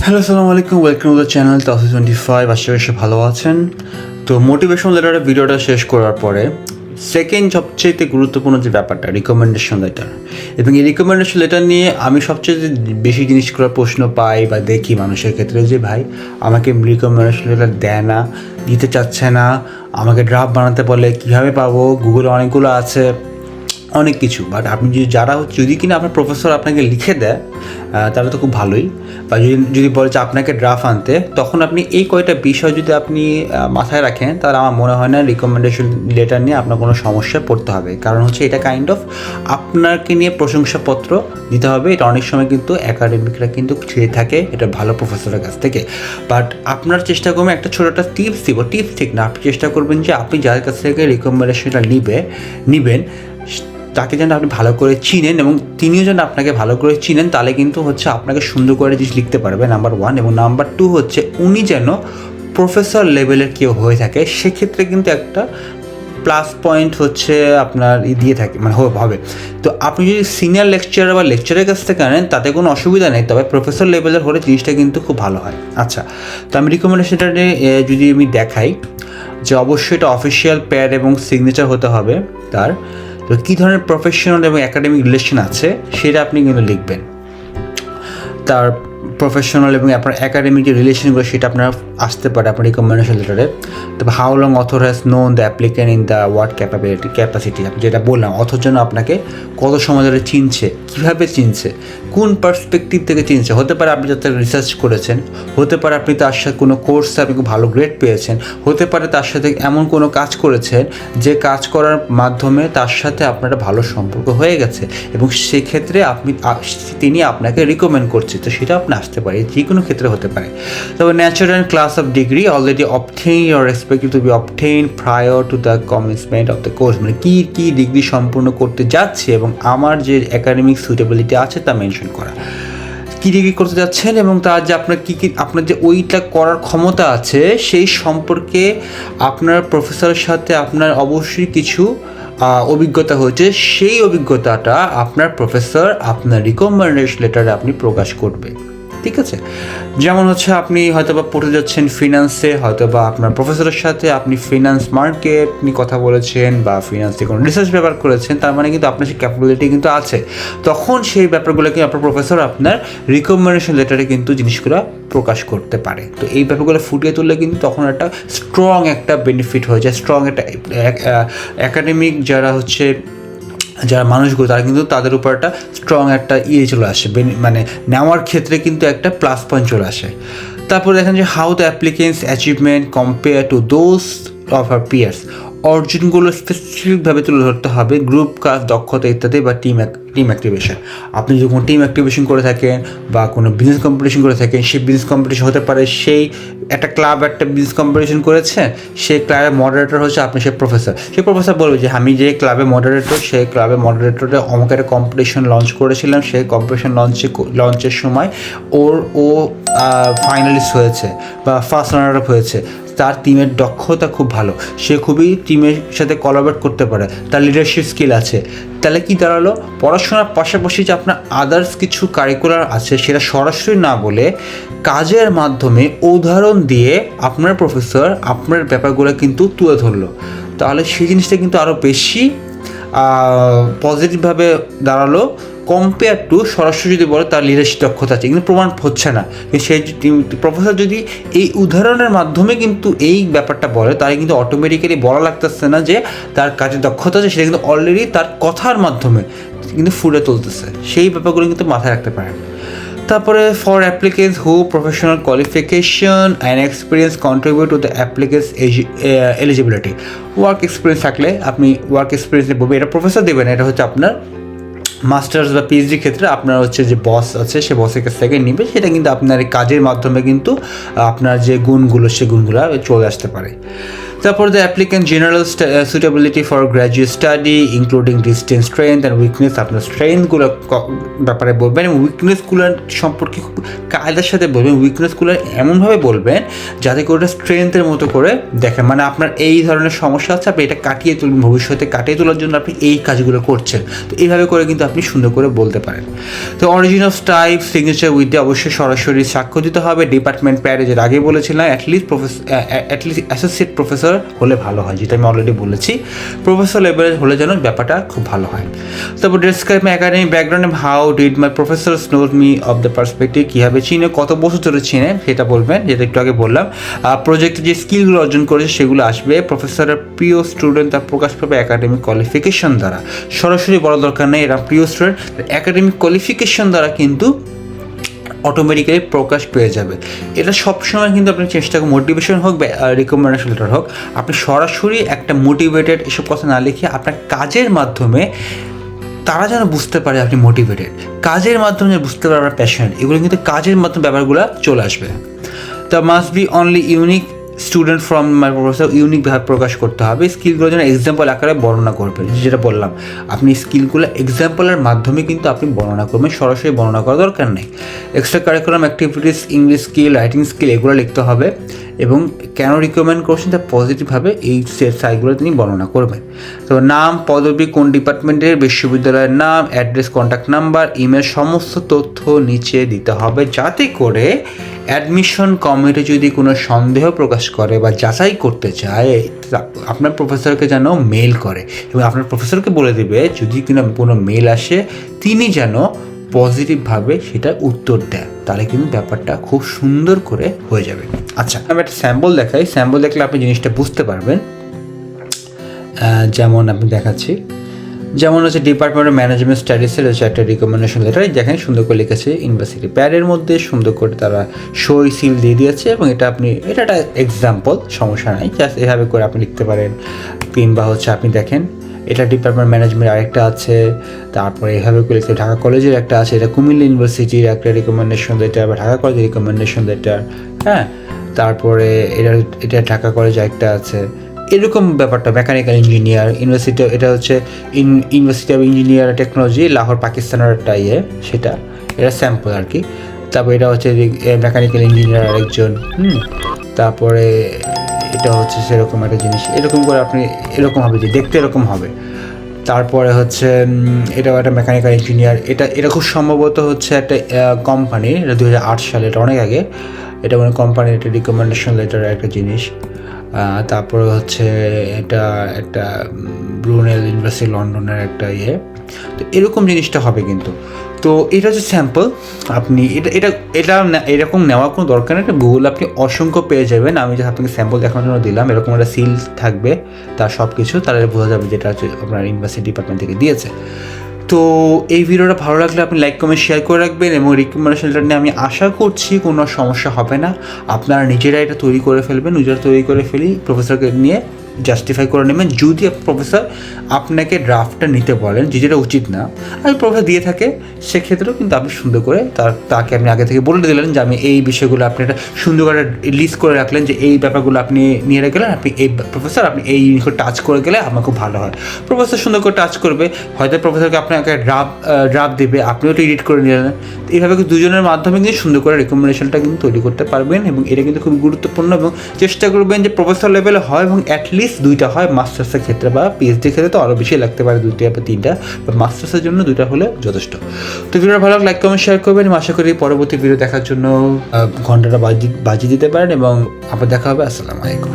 Hello, আসসালামু আলাইকুম, welcome to the channel Tawsif 25। আশা করি ভালো আছেন। তো মোটিভেশন লেটারের ভিডিওটা শেষ করার পরে সেকেন্ড সবচেয়ে গুরুত্বপূর্ণ যে ব্যাপারটা রিকমেন্ডেশন লেটার, এবং এই রিকমেন্ডেশন লেটার নিয়ে আমি সবচেয়ে বেশি জিনিস করার প্রশ্ন পাই বা দেখি মানুষের ক্ষেত্রে যে ভাই আমাকে রিকমেন্ডেশন লেটার দেয় না, দিতে চাচ্ছে না, আমাকে ড্রাফট বানাতে বলে কীভাবে পাবো, গুগলে অনেকগুলো আছে অনেক কিছু। বাট আপনি যদি কিনা আপনার প্রফেসর আপনাকে লিখে দেয় তাহলে তো খুব ভালোই। বা যদি বলে যে আপনাকে ড্রাফট আনতে, তখন আপনি এই কয়টা বিষয় যদি আপনি মাথায় রাখেন তাহলে আমার মনে হয় না রিকমেন্ডেশন লেটার নিয়ে আপনার কোনো সমস্যায় পড়তে হবে। কারণ হচ্ছে এটা কাইন্ড অফ আপনাকে নিয়ে প্রশংসাপত্র দিতে হবে। এটা অনেক সময় কিন্তু একাডেমিকরা কিন্তু ছেড়ে থাকে এটা ভালো প্রফেসরের কাছ থেকে। বাট আপনার চেষ্টা করবেন একটা ছোটো একটা টিপস দিব, টিপস ঠিক না, আপনি চেষ্টা করবেন যে আপনি যার কাছ থেকে রিকমেন্ডেশনটা নেবেন তাকে যেন আপনি ভালো করে চিনেন এবং তিনিও যেন আপনাকে ভালো করে চিনেন, তাহলে কিন্তু হচ্ছে আপনাকে সুন্দর করে জিনিস লিখতে পারবে, নাম্বার 1। এবং নাম্বার 2 হচ্ছে উনি যেন প্রফেসর লেভেলের কেউ হয়ে থাকে, সেক্ষেত্রে কিন্তু একটা প্লাস পয়েন্ট হচ্ছে আপনার দিয়ে থাকে মানে হবে। তো আপনি যদি সিনিয়র লেকচারার বা লেকচারের কাছ থেকে আনেন তাতে কোনো অসুবিধা নেই, তবে প্রফেসর লেভেলের হলে জিনিসটা কিন্তু খুব ভালো হয়। আচ্ছা, তো আমি রিকমেন্ডেশনটা যদি আমি দেখাই যে অবশ্যই এটা অফিসিয়াল প্যাড এবং সিগনেচার হতে হবে তার। তো কী ধরনের প্রফেশনাল এবং একাডেমিক রিলেশন আছে সেটা আপনি কিন্তু লিখবেন। তার প্রফেশনাল এবং আপনার একাডেমিক যে রিলেশনগুলো সেটা আপনার আসতে পারে আপনার রিকমেন্ডেশন লেটারে। তবে how long author has known the applicant in the word capacity, যেটা বললাম অথর জন্য আপনাকে কত সময় ধরে চিনছে, কীভাবে চিনছে, কোন পার্সপেক্টিভ থেকে চিনছে। হতে পারে আপনি যাতে রিসার্চ করেছেন, হতে পারে আপনি তার সাথে কোনো কোর্সে আপনি খুব ভালো গ্রেড পেয়েছেন, হতে পারে তার সাথে এমন কোনো কাজ করেছেন যে কাজ করার মাধ্যমে তার সাথে আপনার ভালো সম্পর্ক হয়ে গেছে এবং সেক্ষেত্রে তিনি আপনাকে রিকমেন্ড করছে। তো সেটা আপনি আসতে পারে, যে কোনো ক্ষেত্রে হতে পারে। তবে natural and class of degree already obtain or expected to be obtain prior to the commencement of the course, মানে কী ডিগ্রি সম্পূর্ণ করতে যাচ্ছে এবং আমার যে একাডেমিক সুইটেবিলিটি আছে তা মেনশন করা, কী ডিগ্রি করতে যাচ্ছেন এবং তার যে আপনার যে ওইটা করার ক্ষমতা আছে সেই সম্পর্কে আপনার প্রফেসরের সাথে আপনার অবশ্যই কিছু অভিজ্ঞতা হয়েছে, সেই অভিজ্ঞতাটা আপনার প্রফেসর আপনার রিকমেন্ডেশন লেটারে আপনি প্রকাশ করবে। ঠিক আছে, যেমন হচ্ছে আপনি হয়তো বা পড়তে যাচ্ছেন ফিনান্সে, হয়তো বা আপনার প্রফেসরের সাথে আপনি ফিনান্স মার্কেট নিয়ে কথা বলেছেন বা ফিনান্সে কোনো রিসার্চ পেপার করেছেন, তার মানে কিন্তু আপনার সেই ক্যাপাবিলিটি কিন্তু আছে। তখন সেই ব্যাপারগুলো কিন্তু আপনার প্রফেসর আপনার রিকমেন্ডেশন লেটারে কিন্তু জিনিসগুলো প্রকাশ করতে পারে। তো এই ব্যাপারগুলো ফুটিয়ে তুললে কিন্তু তখন একটা স্ট্রং একটা বেনিফিট হয়ে যায়, স্ট্রং একটা একাডেমিক যারা মানুষগুলো তারা কিন্তু তাদের উপর একটা স্ট্রং একটা চলে আসে, মানে নেওয়ার ক্ষেত্রে কিন্তু একটা প্লাস পয়েন্ট চলে আসে। তারপর দেখেন যে how the applicants achievement compare to those of our peers, অর্জনগুলো স্পেসিফিকভাবে তুলে ধরতে হবে, গ্রুপ কাজ, দক্ষতা ইত্যাদি বা টিম অ্যাক্টিভেশন। আপনি যখন টিম অ্যাক্টিভেশন করে থাকেন বা কোনো বিজনেস কম্পিটিশন করে থাকেন, সেই বিজনেস কম্পিটিশন হতে পারে সেই একটা ক্লাব একটা বিজনেস কম্পিটিশন করেছে, সেই ক্লাবের মডারেটর হচ্ছে আপনি সেই প্রফেসর বলবে যে আমি যে ক্লাবের মডারেটর, সেই ক্লাবের মডারেটরে অমুক একটা কম্পিটিশন লঞ্চ করেছিলাম, সেই কম্পিটিশন লঞ্চের সময় ও ফাইনালিস্ট হয়েছে বা ফার্স্ট রানার আপ হয়েছে, তার টিমের দক্ষতা খুব ভালো, সে খুবই টিমের সাথে কোলাবরেট করতে পারে, তার লিডারশিপ স্কিল আছে। তাহলে কি দাঁড়ালো, পড়াশোনার পাশাপাশি যে আপনার আদার্স কিছু কারিকুলার আছে সেটা সরাসরি না বলে কাজের মাধ্যমে উদাহরণ দিয়ে আপনার প্রফেসর আপনার ব্যাপারগুলো কিন্তু তুলে ধরলো, তাহলে সেই জিনিসটা কিন্তু আরও বেশি পজিটিভভাবে দাঁড়ালো কম্পেয়ার টু সরাসরি যদি বলে তার লিডারশিপ দক্ষতা আছে কিন্তু প্রমাণ হচ্ছে না। সেই প্রফেসর যদি এই উদাহরণের মাধ্যমে কিন্তু এই ব্যাপারটা বলে, তাহলে কিন্তু অটোমেটিক্যালি বলা লাগতেছে না যে তার কাজে দক্ষতা আছে, সেটা কিন্তু অলরেডি তার কথার মাধ্যমে কিন্তু ফুটে তুলতেছে। সেই ব্যাপারগুলো কিন্তু মাথায় রাখতে পারেন। তারপরে for applicants who professional qualification and experience contribute to the applicants eligibility, work experience থাকলে আপনি ওয়ার্ক এক্সপিরিয়েন্স বলবেন, এটা প্রফেসর দেবেন, এটা হচ্ছে আপনার মাস্টার্স বা পিএইচডি ক্ষেত্রে আপনার হচ্ছে যে বস আছে সে বসের কাছ থেকে নেবে, সেটা কিন্তু আপনার কাজের মাধ্যমে কিন্তু আপনার যে গুণগুলো সে গুণগুলো চলে আসতে পারে। তারপর the applicant general suitability for graduate study including distance strength and weakness, আপনার স্ট্রেংথগুলো ব্যাপারে বলবেন এবং উইকনেসগুলোর সম্পর্কে খুব কায়দার সাথে বলবেন। উইকনেসগুলো এমনভাবে বলবেন যাতে করে ওটা স্ট্রেংথের মতো করে দেখেন, মানে আপনার এই ধরনের সমস্যা আছে, আপনি এটা কাটিয়ে তুলবেন, ভবিষ্যতে কাটিয়ে তোলার জন্য আপনি এই কাজগুলো করছেন। তো এইভাবে করে কিন্তু আপনি সুন্দর করে বলতে পারেন। তো origin of type signature with অবশ্যই সরাসরি সাক্ষ্য দিতে হবে। ডিপার্টমেন্ট প্যারেজের আগে বলেছিলাম অ্যাটলিস্ট অ্যাসোসিয়েট প্রফেসর হলে ভালো হয়, যেটা আমি অলরেডি বলেছি। প্রফেসর লেভেল হলে যেন ব্যাপারটা খুব ভালো হয়। তারপর describe my academic background, how did my professors note me of the perspective, কীভাবে চিনে, কত বছর ধরে চিনে সেটা বলবেন, যেটা একটু আগে বললাম। প্রজেক্টে যে স্কিলগুলো অর্জন করেছে সেগুলো আসবে। প্রফেসরের প্রিয় স্টুডেন্ট তার প্রকাশ পাবে একাডেমিক কোয়ালিফিকেশন দ্বারা। সরাসরি বলা দরকার নেই এরা প্রিয় স্টুডেন্ট, একাডেমিক কোয়ালিফিকেশন দ্বারা কিন্তু অটোমেটিক্যালি প্রকাশ পেয়ে যাবে। এটা সবসময় কিন্তু আপনি চেষ্টা করুন, মোটিভেশন হোক বা রিকমেন্ডেশন লেটার হোক, আপনি সরাসরি একটা মোটিভেটেড এসব কথা না লিখে আপনার কাজের মাধ্যমে তারা যেন বুঝতে পারে আপনি মোটিভেটেড, কাজের মাধ্যমে বুঝতে পারে আপনার প্যাশনেট, এগুলো কিন্তু কাজের মাধ্যমে ব্যাপারগুলো চলে আসবে। The must be only unique student from my professor, ইউনিকভাবে প্রকাশ করতে হবে। স্কিলগুলো যেন এক্সাম্পল আকারে বর্ণনা করবেন, যেটা বললাম আপনি স্কিলগুলো এক্সাম্পলের মাধ্যমে কিন্তু আপনি বর্ণনা করবেন, সরাসরি বর্ণনা করার দরকার নেই। Extra curriculum activities, English skill, writing skill, এগুলো লিখতে হবে এবং কেন রিকমেন্ড করছেন তা পজিটিভভাবে এই সাইটগুলো তিনি বর্ণনা করবেন। তো নাম, পদবি, কোন ডিপার্টমেন্টের, বিশ্ববিদ্যালয়ের নাম, অ্যাড্রেস, কন্ট্যাক্ট নাম্বার, ইমেল, সমস্ত তথ্য নিচে দিতে হবে, যাতে করে অ্যাডমিশন কমিটি যদি কোনো সন্দেহ প্রকাশ করে বা যাচাই করতে চায় আপনার প্রফেসরকে যেন মেল করে এবং আপনার প্রফেসরকে বলে দেবে যদি কিনা কোনো মেল আসে তিনি যেন পজিটিভভাবে সেটা উত্তর দেন, তাহলে কিন্তু ব্যাপারটা খুব সুন্দর করে হয়ে যাবে। আচ্ছা, আমি একটা স্যাম্পল দেখাই, স্যাম্পল দেখলে আপনি জিনিসটা বুঝতে পারবেন। যেমন আপনি দেখাচ্ছি, যেমন হচ্ছে ডিপার্টমেন্ট অফ ম্যানেজমেন্ট স্টাডিজের হচ্ছে একটা রিকমেন্ডেশন লেটার, দেখেন সুন্দর করে লিখেছে ইউনিভার্সিটি প্যাডের মধ্যে, সুন্দর করে তারা সই সিল দিয়ে দিয়েছে এবং এটা আপনি এটা একটা এক্সাম্পল, সমস্যা নাই, জাস্ট এভাবে করে আপনি লিখতে পারেন। কিংবা হচ্ছে আপনি দেখেন এটা ডিপার্টমেন্ট ম্যানেজমেন্ট আরেকটা আছে, তারপরে এভাবে করে লিখতে ঢাকা কলেজের একটা আছে, এটা কুমিল্লা ইউনিভার্সিটির একটা রিকমেন্ডেশন লেটার বা ঢাকা কলেজের রিকমেন্ডেশন লেটার, হ্যাঁ, তারপরে এটা ঢাকা কলেজে একটা আছে, এরকম ব্যাপারটা। মেকানিক্যাল ইঞ্জিনিয়ার ইউনিভার্সিটি, এটা হচ্ছে university of engineer technology Lahore পাকিস্তানের একটা সেটা, এটা স্যাম্পল আর কি। তারপর এটা হচ্ছে মেকানিক্যাল ইঞ্জিনিয়ার আরেকজন, তারপরে এটা হচ্ছে সেরকম একটা জিনিস, এরকম করে আপনি এরকম হবে যে দেখতে এরকম হবে। তারপরে হচ্ছে এটাও একটা মেকানিক্যাল ইঞ্জিনিয়ার, এটা খুব সম্ভবত হচ্ছে একটা কোম্পানির, এটা 2008 সালে, এটা অনেক আগে, এটা মানে কোম্পানির একটা রিকমেন্ডেশন লেটারের একটা জিনিস। তারপরে হচ্ছে এটা একটা ব্রুনেল ইউনিভার্সিটি লন্ডনের একটা তো এরকম জিনিসটা হবে কিন্তু। তো এটা হচ্ছে স্যাম্পল, আপনি এটা এরকম নেওয়ার কোনো দরকার নেই, এটা গুগল আপনি অসংখ্য পেয়ে যাবেন। আমি যে আপনাকে স্যাম্পল দেখানোর জন্য দিলাম, এরকম একটা সিল থাকবে তার সব কিছু, তাহলে বোঝা যাবে যেটা হচ্ছে আপনার ইউনিভার্সিটি ডিপার্টমেন্ট থেকে দিয়েছে। তো এই ভিডিওটা ভালো লাগলে আপনি লাইক, কমেন্ট, শেয়ার করে রাখবেন এবং রিকমেন্ডেশন লেটার নিয়ে আমি আশা করছি কোনো সমস্যা হবে না। আপনারা নিজেরা এটা তৈরি করে ফেলবেন, নিজেরা তৈরি করে ফেলি, প্রফেসরকে নিয়ে জাস্টিফাই করে নেবেন। যদি প্রফেসর আপনাকে ড্রাফটটা নিতে বলেন, যেটা উচিত না, আর প্রফেসর দিয়ে থাকে, সেক্ষেত্রেও কিন্তু আপনি সুন্দর করে তাকে আপনি আগে থেকে বলে দিলেন যে আমি এই বিষয়গুলো, আপনি একটা সুন্দর করে লিস্ট করে রাখলেন যে এই ব্যাপারগুলো আপনি নিয়ে গেলেন, আপনি এই প্রফেসর আপনি এই জিনিসগুলো টাচ করে গেলে আমার খুব ভালো হয়। প্রফেসর সুন্দর করে টাচ করবে, হয়তো প্রফেসরকে আপনাকে ড্রাফট দেবে, আপনিও তো এডিট করে নিলেন। এইভাবে দুজনের মাধ্যমে কিন্তু সুন্দর করে রেকমেন্ডেশনটা কিন্তু তৈরি করতে পারবেন এবং এটা কিন্তু খুব গুরুত্বপূর্ণ। এবং চেষ্টা করবেন যে প্রফেসর লেভেলে হয় এবং অ্যাটলিস্ট 2টা হয়, মাস্টার্সের ক্ষেত্রে বা পিএইচডির ক্ষেত্রে তো আরও বেশি লাগতে পারে, 2টা বা 3টা, বা মাস্টার্সের জন্য 2টা হলে যথেষ্ট। তো ভিডিওটা ভালো লাইক, কমেন্ট, শেয়ার করবেন এবং আশা করি পরবর্তী ভিডিও দেখার জন্য ঘন্টাটা বাজিয়ে দিতে পারেন এবং আবার দেখা হবে। আসসালামু আলাইকুম।